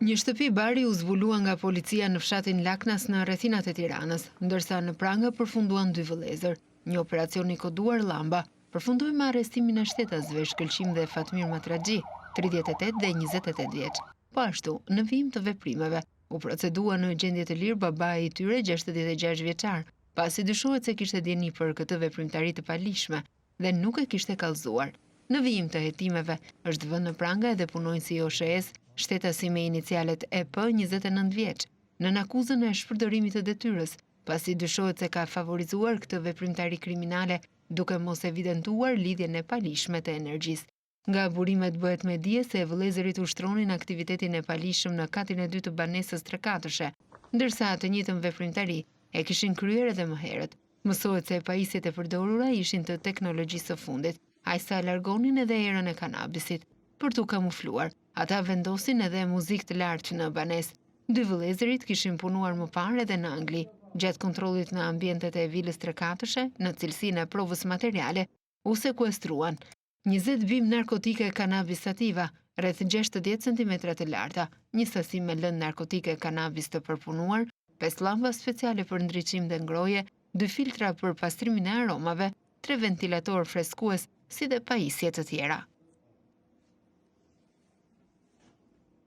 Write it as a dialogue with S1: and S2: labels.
S1: Një shtëpi bari u zbulua nga policia në fshatin Laknas në rrethinat e Tiranës, ndërsa në prangë përfunduan 2 vëllezër. Një operacion i koduar Llamba përfundoi me arrestimin e shtetasve Shkëlqim dhe Fatmir Matraxhi, 38 dhe 28 vjeç. Po ashtu, në vijim të veprimeve, u procedua në gjendje të lirë babai i tyre 66 vjeçar, pasi dyshohet se kishte dieni për këtë veprimtari të palishme dhe nuk e kishte kallëzuar. Në vijim të hetimeve është vënë në prangë edhe punonjësi i OSHE-s, shtetasi me inicialet EP 29 vjeç, në akuzën e shpërdorimit të detyrës, pasi dyshohet se ka favorizuar këtë veprimtari kriminale duke mos evidentuar lidhjen e palishme të energjisë. Nga burimet bëhet me dije se vëllezërit ushtronin aktivitetin e palishëm në katin e 2 të banesës trekatëshe, ndërsa të njëjtën veprimtari e kishin kryer edhe më herët. Mësohet se pajisjet e përdorura ishin të teknologjisë së fundit, ajsa largonin edhe erën e kanabisit. Për t'u kamufluar, ata vendosin edhe muzikë të lartë në banesë. 2 vëllezërit kishin punuar më parë edhe në Angli. Gjatë kontrollit në ambientet e vilës trekatëshe, në cilësinë e provës materiale, u sekuestruan 20 bim narkotike kanabis sativa, rreth 60 cm të larta, një sasi me lëndë narkotike kanabis të përpunuar, 5 llamba speciale për ndriçim dhe ngroje, 2 filtra për pastrimin e aromave, 3 ventilator freskues, si dhe pajisje të tjera.